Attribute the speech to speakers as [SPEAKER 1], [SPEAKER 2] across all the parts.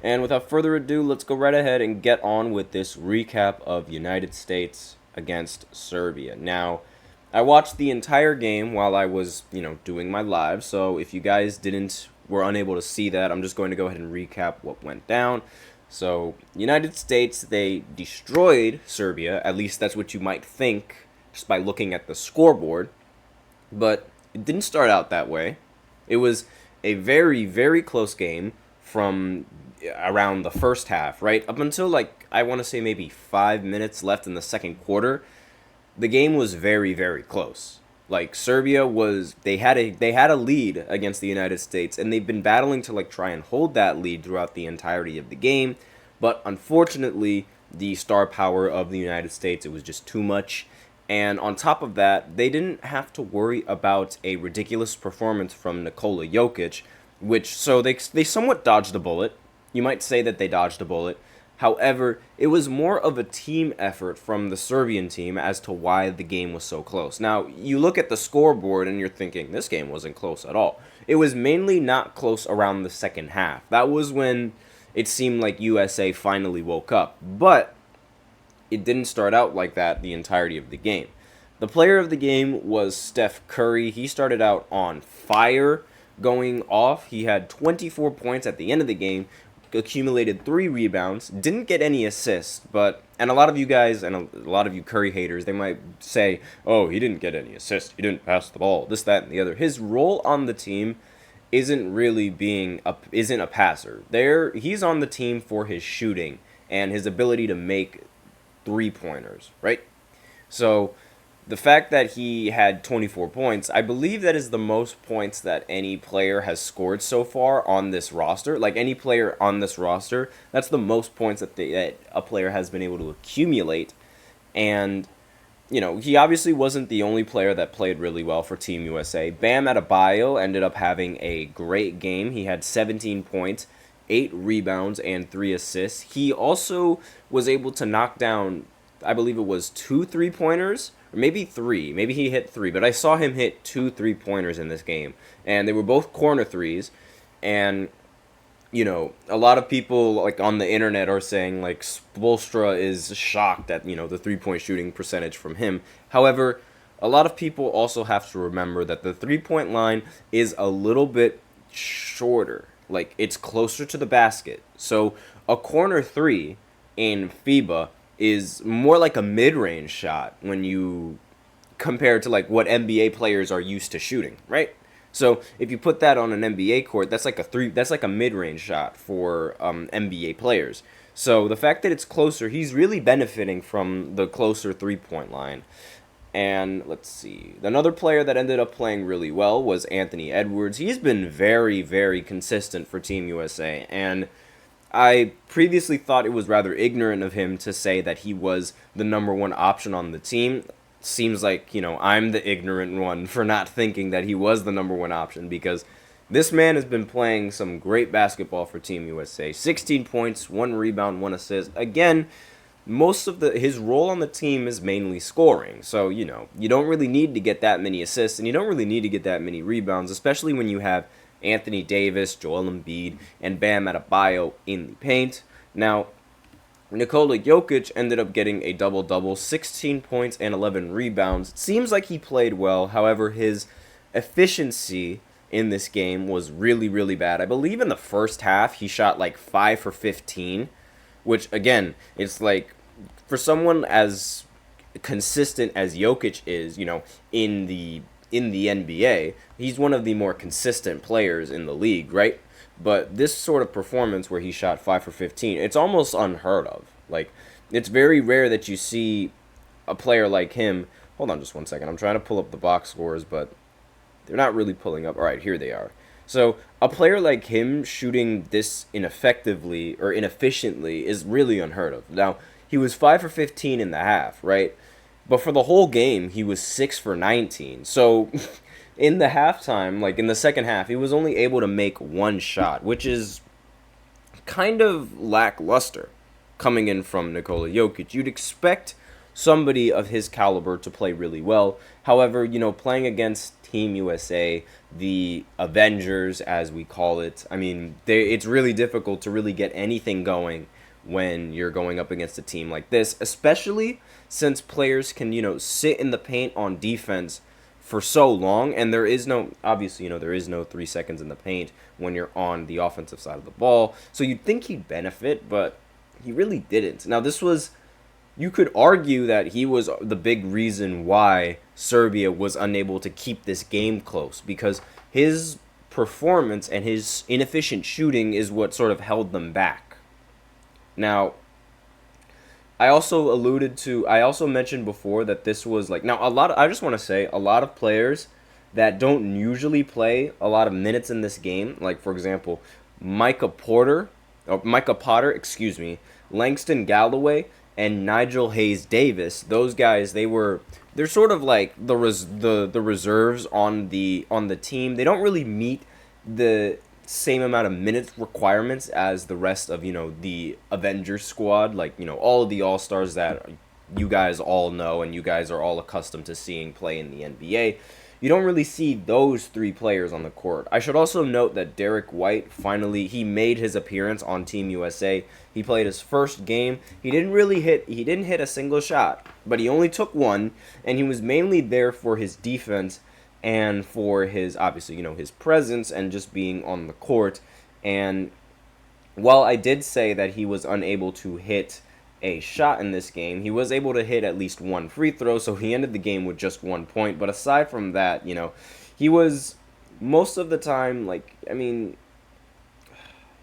[SPEAKER 1] And without further ado, let's go right ahead and get on with this recap of United States against Serbia. Now, I watched the entire game while I was, doing my live. So if you guys were unable to see that, I'm just going to go ahead and recap what went down. So, United States, they destroyed Serbia. At least that's what you might think just by looking at the scoreboard. But it didn't start out that way. It was a very, very close game from around the first half, right? Up until I want to say maybe 5 minutes left in the second quarter, the game was very, very close. Serbia they had a lead against the United States, and they've been battling to try and hold that lead throughout the entirety of the game. But unfortunately, the star power of the United States, it was just too much. And on top of that, they didn't have to worry about a ridiculous performance from Nikola Jokic, so they somewhat dodged a bullet. You might say that they dodged a bullet. However, it was more of a team effort from the Serbian team as to why the game was so close. Now, you look at the scoreboard and you're thinking, this game wasn't close at all. It was mainly not close around the second half. That was when it seemed like USA finally woke up. But it didn't start out like that the entirety of the game. The player of the game was Steph Curry. He started out on fire, going off. He had 24 points at the end of the game, accumulated 3 rebounds, didn't get any assists, and a lot of you guys and a lot of you Curry haters, they might say, oh, he didn't get any assists, he didn't pass the ball, this, that, and the other. His role on the team isn't a passer. He's on the team for his shooting and his ability to make 3-pointers, right? So the fact that he had 24 points, I believe that is the most points that any player has scored so far on this roster. Any player on this roster, that's the most points that a player has been able to accumulate. And, he obviously wasn't the only player that played really well for Team USA. Bam Adebayo ended up having a great game. He had 17 points, 8 rebounds, and 3 assists. He also was able to knock down, I believe it was 2 3-pointers, or maybe 3. Maybe he hit 3, but I saw him hit 2 3-pointers in this game. And they were both corner threes. And, a lot of people on the internet are saying Spoelstra is shocked at, the 3-point shooting percentage from him. However, a lot of people also have to remember that the 3-point line is a little bit shorter. It's closer to the basket. So a corner 3 in FIBA is more like a mid-range shot when you compare to what NBA players are used to shooting, right? So if you put that on an NBA court, that's like a mid-range shot for NBA players. So the fact that it's closer, he's really benefiting from the closer 3-point line. And let's see, another player that ended up playing really well was Anthony Edwards. He's been very, very consistent for Team USA, and I previously thought it was rather ignorant of him to say that he was the number 1 option on the team. Seems like, I'm the ignorant one for not thinking that he was the number 1 option, because this man has been playing some great basketball for Team USA. 16 points, 1 rebound, 1 assist. Again, most of his role on the team is mainly scoring. So, you don't really need to get that many assists, and you don't really need to get that many rebounds, especially when you have Anthony Davis, Joel Embiid, and Bam Adebayo in the paint. Now, Nikola Jokic ended up getting a double-double, 16 points and 11 rebounds. It seems like he played well. However, his efficiency in this game was really, really bad. I believe in the first half, he shot 5 for 15, which, again, it's for someone as consistent as Jokic is, in the NBA, he's one of the more consistent players in the league, right? But this sort of performance where he shot 5 for 15, it's almost unheard of. It's very rare that you see a player like him. Hold on just one second. I'm trying to pull up the box scores, but they're not really pulling up. All right, here they are. So a player like him shooting this ineffectively or inefficiently is really unheard of. Now, he was 5 for 15 in the half, right? But for the whole game, he was 6 for 19. So in the halftime, in the second half, he was only able to make 1 shot, which is kind of lackluster coming in from Nikola Jokic. You'd expect somebody of his caliber to play really well. However, playing against Team USA, the Avengers, as we call it, I mean, it's really difficult to really get anything going when you're going up against a team like this, especially since players can, sit in the paint on defense for so long, and there is no, obviously, there is no 3 seconds in the paint when you're on the offensive side of the ball. So you'd think he'd benefit, but he really didn't. Now, you could argue that he was the big reason why Serbia was unable to keep this game close, because his performance and his inefficient shooting is what sort of held them back. Now, I also mentioned before that this was I just want to say, a lot of players that don't usually play a lot of minutes in this game, like, for example, Micah Potter, excuse me, Langston Galloway, and Nigel Hayes Davis. Those guys, they're sort of like the reserves on the team. They don't really meet the same amount of minutes requirements as the rest of the Avengers squad, like all of the all-stars that you guys all know and you guys are all accustomed to seeing play in the NBA. You don't really see those 3 players on the court. I should also note that Derek White he made his appearance on Team USA. He played his first game. He didn't hit a single shot, but he only took one, and he was mainly there for his defense and for his, obviously, his presence and just being on the court. And while I did say that he was unable to hit a shot in this game, he was able to hit at least one free throw, so he ended the game with just 1 point. But aside from that, he was most of the time,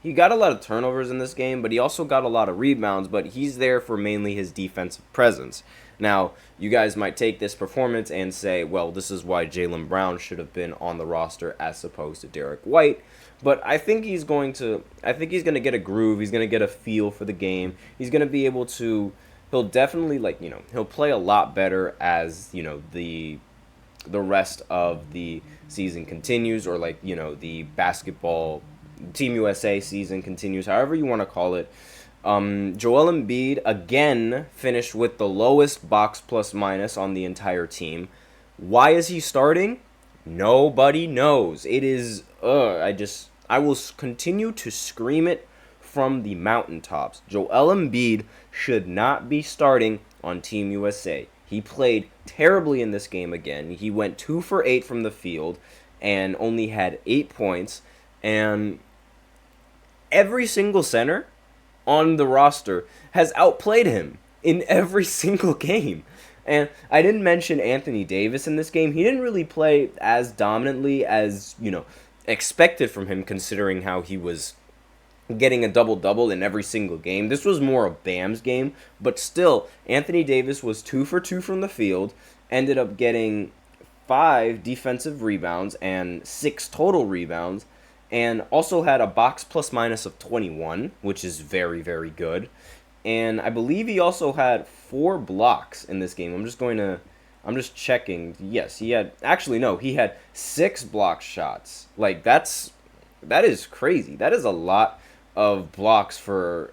[SPEAKER 1] he got a lot of turnovers in this game, but he also got a lot of rebounds, but he's there for mainly his defensive presence. Now, you guys might take this performance and say, well, this is why Jaylen Brown should have been on the roster as opposed to Derek White. But I think he's going to get a groove. He's going to get a feel for the game. He's going to be able to, he'll definitely, he'll play a lot better as, the rest of the season continues, or the basketball Team USA season continues, however you want to call it. Joel Embiid again finished with the lowest box plus minus on the entire team. Why is he starting? Nobody knows. It is I will continue to scream it from the mountaintops. Joel Embiid should not be starting on Team USA. He played terribly in this game again. He went 2 for 8 from the field and only had 8 points, and every single center on the roster has outplayed him in every single game. And I didn't mention Anthony Davis in this game. He didn't really play as dominantly as, expected from him, considering how he was getting a double-double in every single game. This was more of Bam's game, but still, Anthony Davis was 2 for 2 from the field, ended up getting 5 defensive rebounds and 6 total rebounds, and also had a box plus minus of 21, which is very, very good. And I believe he also had 4 blocks in this game. I'm just checking. Yes, he had 6 block shots. That is crazy. That is a lot of blocks for,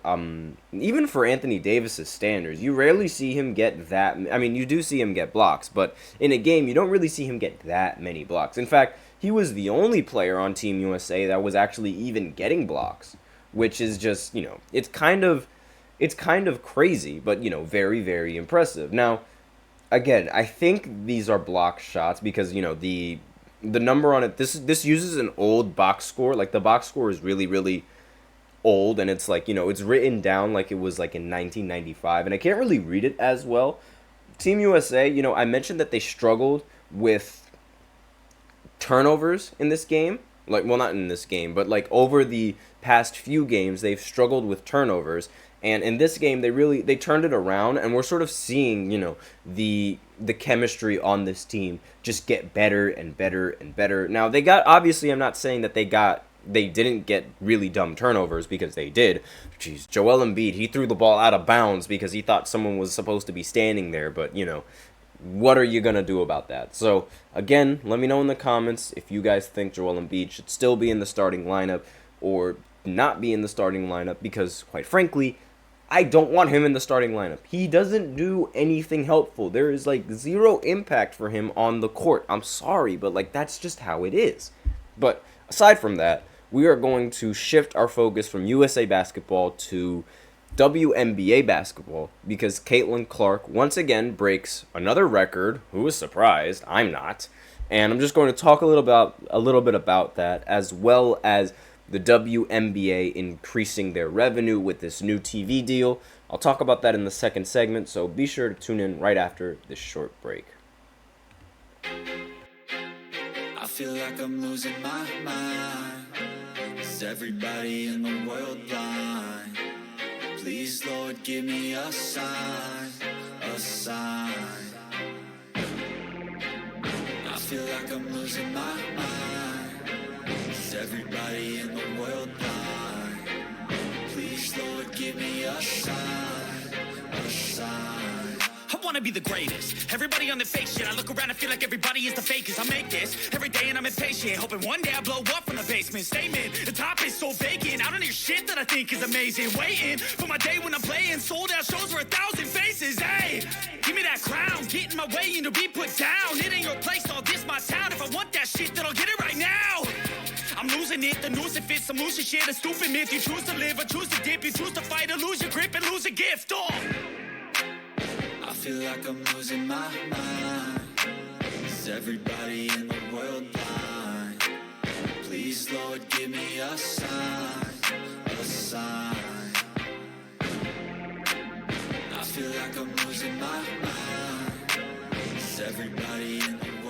[SPEAKER 1] even for Anthony Davis's standards. You rarely see him get that. I mean, you do see him get blocks, but in a game, you don't really see him get that many blocks. In fact, he was the only player on Team USA that was actually even getting blocks, which is just, it's kind of crazy, but, very, very impressive. Now, again, I think these are block shots because, the number on it, this uses an old box score. Like, the box score is really, really old, and it's it's written down like it was in 1995, and I can't really read it as well. Team USA, I mentioned that they struggled with turnovers in this game. Not in this game, but over the past few games, they've struggled with turnovers. And in this game, they turned it around, and we're sort of seeing, the chemistry on this team just get better and better and better. Now, obviously, I'm not saying that they didn't get really dumb turnovers, because they did. Jeez, Joel Embiid, he threw the ball out of bounds because he thought someone was supposed to be standing there, but, what are you going to do about that? So, again, let me know in the comments if you guys think Joel Embiid should still be in the starting lineup or not be in the starting lineup, because, quite frankly, I don't want him in the starting lineup. He doesn't do anything helpful. There is like zero impact for him on the court. I'm sorry, but like that's just how it is. But aside from that, we are going to shift our focus from USA basketball to WNBA basketball because Caitlin Clark once again breaks another record. Who is surprised? I'm not. And I'm just going to talk a little bit about that, as well as the WNBA increasing their revenue with this new TV deal. I'll talk about that in the second segment, so be sure to tune in right after this short break.
[SPEAKER 2] I feel like I'm losing my mind. Is everybody in the world blind? Please, Lord, give me a sign, a sign. I feel like I'm losing my mind. Is everybody in the world blind? Please, Lord, give me a sign, a sign.
[SPEAKER 3] I wanna be the greatest. Everybody on the fake shit. I look around and feel like everybody is the fakest. I make this every day and I'm impatient, hoping one day I blow up from the basement. Statement, the top is so vacant. I don't hear shit that I think is amazing. Waiting for my day when I'm playing sold out shows for 1,000 faces. Hey, give me that crown, get in my way and to be put down. It ain't your place, all this my town. If I want that shit, then I'll get it right now. I'm losing it, the noose it fits, some losing shit, a stupid myth. You choose to live or choose to dip, you choose to fight or lose your grip and lose a gift. Oh.
[SPEAKER 2] I feel like I'm losing my mind. Is everybody in the world blind? Please, Lord, give me a sign, a sign. I feel like I'm losing my mind. Is everybody in the